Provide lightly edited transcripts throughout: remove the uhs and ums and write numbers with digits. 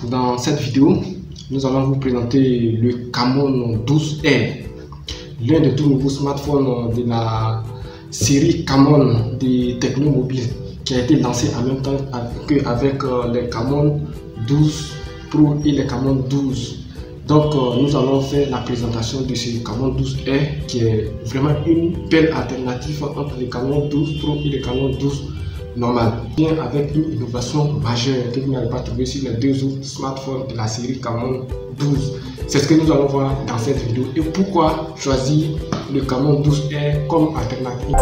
Dans cette vidéo, nous allons vous présenter le Camon 12R, l'un des tout nouveaux smartphones de la série Camon des Technomobile qui a été lancé en même temps qu'avec les Camon 12 Pro et les Camon 12. Donc nous allons faire la présentation de ce Camon 12R qui est vraiment une belle alternative entre les Camon 12 Pro et les Camon 12 normal, bien avec une innovation majeure que vous n'allez pas trouver sur les deux autres smartphones de la série Camon 12. C'est ce que nous allons voir dans cette vidéo et pourquoi choisir le Camon 12R comme alternative.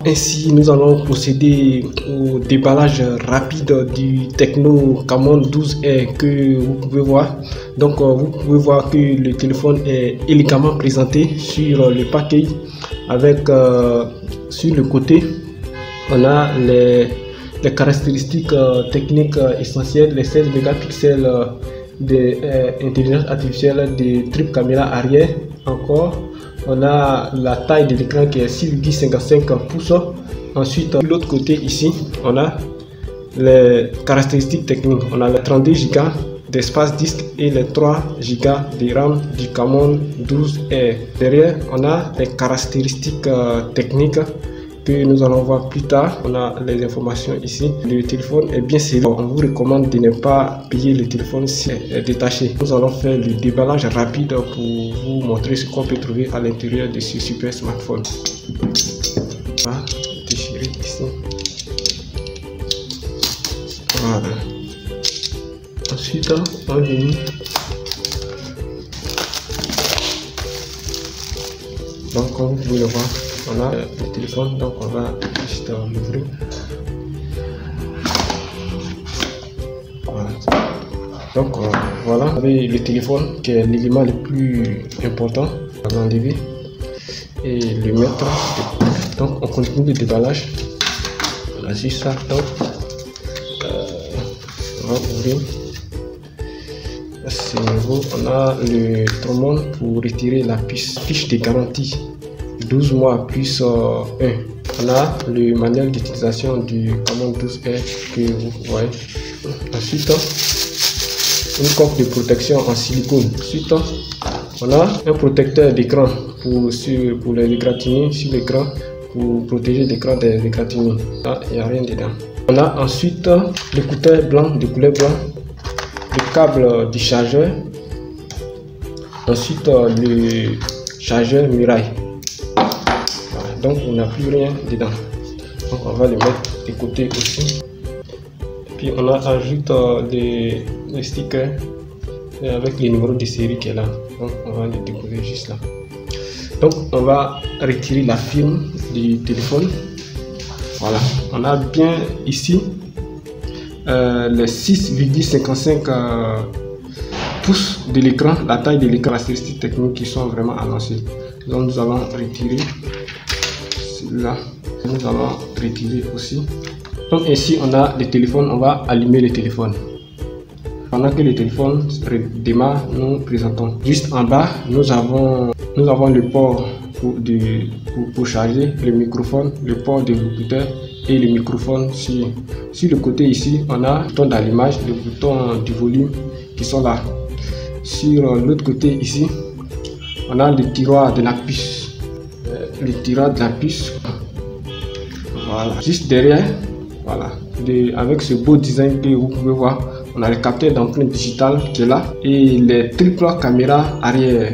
Ainsi, nous allons procéder au déballage rapide du Tecno Camon 12R que vous pouvez voir. Donc, vous pouvez voir que le téléphone est élégamment présenté sur le paquet avec sur le côté, on a les caractéristiques techniques essentielles, les 16 mégapixels d'intelligence artificielle, de triple caméra arrière. Encore, on a la taille de l'écran qui est 6,55 pouces. Ensuite, de l'autre côté ici, on a les caractéristiques techniques. On a les 32 Go d'espace disque et les 3 Go de RAM du Camon 12R. Derrière, on a les caractéristiques techniques que nous allons voir plus tard. On a les informations ici. Le téléphone est bien scellé. On vous recommande de ne pas payer le téléphone si est détaché. Nous allons faire le déballage rapide pour vous montrer ce qu'on peut trouver à l'intérieur de ce super smartphone. On va déchirer ici. Voilà. Ensuite, on va venir. Donc, comme vous pouvez le voir, on a le téléphone. Donc, on va juste l'ouvrir. Voilà. Donc, voilà, vous avez le téléphone qui est l'élément le plus important à l'enlever et le mettre. Donc, on continue le déballage. On a juste ça. Donc, on va ouvrir. À ce niveau, on a le trombone pour retirer la fiche de garantie 12 mois plus 1. On a le manuel d'utilisation du Camon 12R que vous voyez. Ensuite, une coque de protection en silicone. Ensuite, on a un protecteur d'écran pour les égratignures sur l'écran pour protéger l'écran des égratignures. Là, il n'y a rien dedans. On a ensuite l'écouteur blanc de couleur blanc, le câble du chargeur, ensuite le chargeur Mirai. Voilà, donc on n'a plus rien dedans. Donc on va le mettre de côté aussi. Et puis on a ajouté les stickers avec les numéros de série qui est là. Donc on va les décoller juste là. Donc on va retirer la film du téléphone. Voilà, on a bien ici les 6,55 pouces de l'écran, la taille de l'écran, caractéristiques techniques qui sont vraiment annoncées. Donc nous allons retirer celui-là, nous allons retirer aussi. Donc ici on a le téléphone, on va allumer le téléphone. Pendant que le téléphone démarre, nous présentons. Juste en bas, nous avons le port pour charger, le microphone, le port de l'écouteur et le microphone. Sur le côté ici, on a le bouton d'allumage, le bouton du volume qui sont là. Sur l'autre côté ici, on a le tiroir de la puce. Le tiroir de la puce. Voilà. Juste derrière, voilà. Avec ce beau design que vous pouvez voir, on a le capteur d'empreinte digitale qui est là et les triples caméras arrière.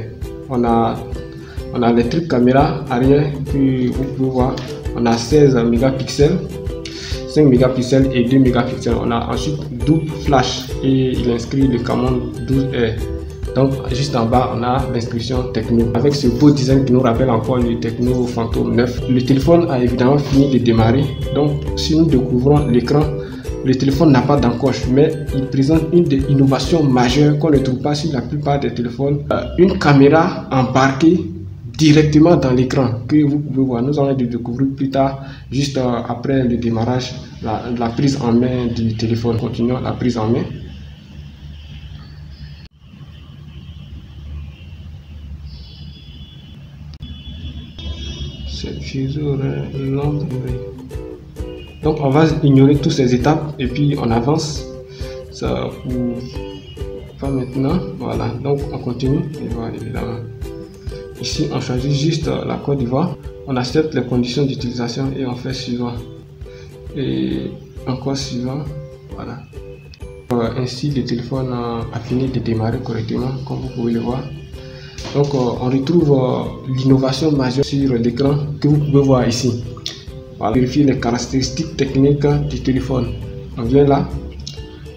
On a les triples caméras arrière que vous pouvez voir. On a 16 mégapixels, 5 mégapixels et 2 mégapixels. On a ensuite double flash et il inscrit le Camon 12R. Donc juste en bas, on a l'inscription Techno avec ce beau design qui nous rappelle encore le Tecno Phantom 9. Le téléphone a évidemment fini de démarrer. Donc si nous découvrons l'écran, le téléphone n'a pas d'encoche, mais il présente une des innovations majeures qu'on ne trouve pas sur la plupart des téléphones. Une caméra embarquée directement dans l'écran que vous pouvez voir. Nous allons le découvrir plus tard, juste après le démarrage, la prise en main du téléphone. Continuons la prise en main. Cette figure est longue. Donc on va ignorer toutes ces étapes et puis on avance. ça pour pas maintenant. Voilà, donc on continue et voilà, évidemment. Ici, on choisit juste la Côte d'Ivoire, on accepte les conditions d'utilisation et on fait suivant. Et encore suivant, voilà. Ainsi, le téléphone a fini de démarrer correctement, comme vous pouvez le voir. Donc, on retrouve l'innovation majeure sur l'écran que vous pouvez voir ici. Voilà, vérifier les caractéristiques techniques du téléphone. On vient là,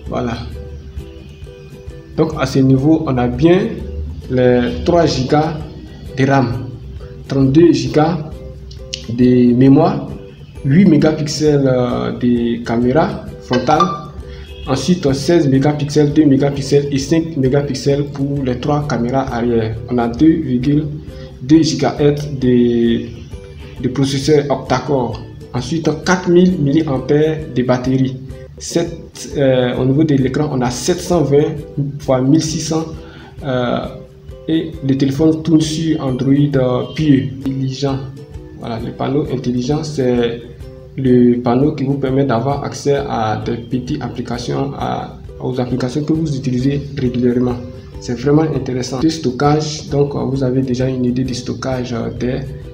voilà. Donc, à ce niveau, on a bien les 3 Go de RAM, 32 Go de mémoire, 8 mégapixels de caméra frontale, ensuite 16 mégapixels, 2 mégapixels et 5 mégapixels pour les 3 caméras arrière. On a 2,2 GHz de processeur octa-core, ensuite 4000 mAh de batterie. Au niveau de l'écran, on a 720 x 1600 et le téléphone tourne sur Android Pie intelligent. Voilà, le panneau intelligent, c'est le panneau qui vous permet d'avoir accès à des petites applications, aux applications que vous utilisez régulièrement. C'est vraiment intéressant. Le stockage, donc vous avez déjà une idée du stockage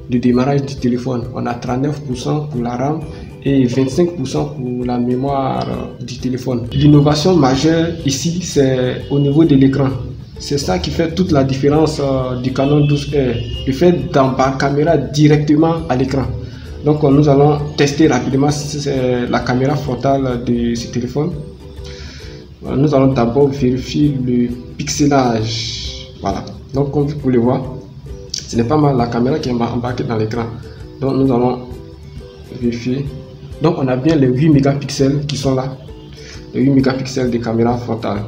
du démarrage du téléphone. On a 39% pour la RAM et 25% pour la mémoire du téléphone. L'innovation majeure ici, c'est au niveau de l'écran. C'est ça qui fait toute la différence du Canon 12R, le fait d'embarquer la caméra directement à l'écran. Donc nous allons tester rapidement la caméra frontale de ce téléphone. Nous allons d'abord vérifier le pixelage. Voilà, donc comme vous pouvez le voir, ce n'est pas mal la caméra qui est embarquée dans l'écran. Donc nous allons vérifier. Donc on a bien les 8 mégapixels qui sont là, les 8 mégapixels de caméra frontale.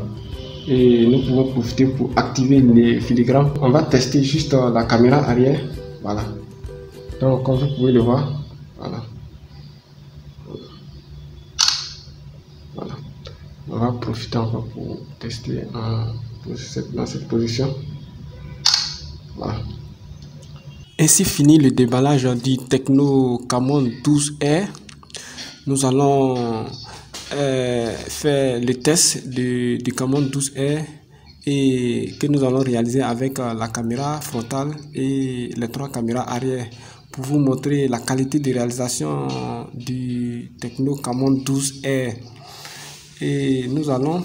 Et nous pouvons profiter pour activer les filigrammes. On va tester juste la caméra arrière. Voilà. Donc comme vous pouvez le voir, voilà. Voilà. On va profiter encore pour tester dans cette position. Voilà. Ainsi finit le déballage du Tecno Camon 12R. Nous allons faire le test du Camon 12R et que nous allons réaliser avec la caméra frontale et les 3 caméras arrière pour vous montrer la qualité de réalisation du Tecno Camon 12R. Et nous allons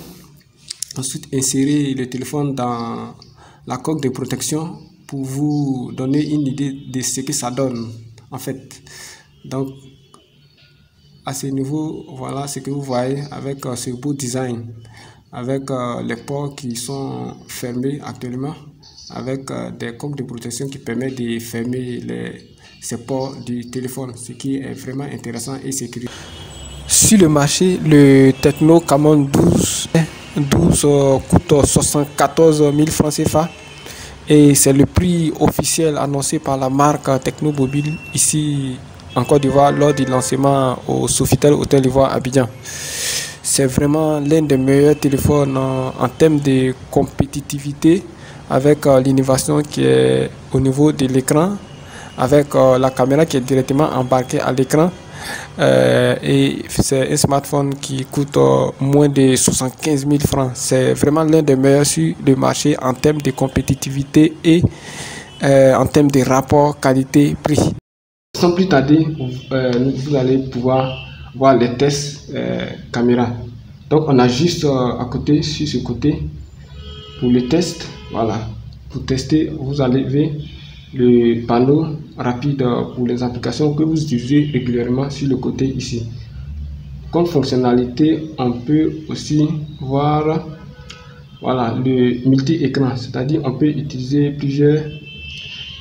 ensuite insérer le téléphone dans la coque de protection pour vous donner une idée de ce que ça donne en fait. Donc à ce niveau, voilà ce que vous voyez avec ce beau design, avec les ports qui sont fermés actuellement, avec des coques de protection qui permettent de fermer ces ports du téléphone, ce qui est vraiment intéressant et sécurisé. Sur le marché, le Tecno Camon 12 coûte 74 000 francs CFA et c'est le prix officiel annoncé par la marque Technomobile ici en Côte d'Ivoire lors du lancement au Sofitel Hôtel d'Ivoire Abidjan. C'est vraiment l'un des meilleurs téléphones en termes de compétitivité avec l'innovation qui est au niveau de l'écran, avec la caméra qui est directement embarquée à l'écran. Et c'est un smartphone qui coûte moins de 75 000 francs. C'est vraiment l'un des meilleurs sur le marché en termes de compétitivité et en termes de rapport qualité-prix. Sans plus tarder, vous allez pouvoir voir les tests caméra. Donc on a juste à côté, sur ce côté, pour le test, voilà. Pour tester, vous allez voir le panneau rapide pour les applications que vous utilisez régulièrement sur le côté ici. Comme fonctionnalité, on peut aussi voir voilà, le multi-écran, c'est-à-dire on peut utiliser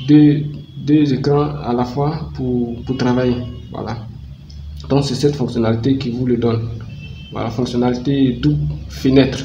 deux écrans à la fois pour travailler. Voilà. Donc c'est cette fonctionnalité qui vous le donne. Voilà, fonctionnalité double fenêtre.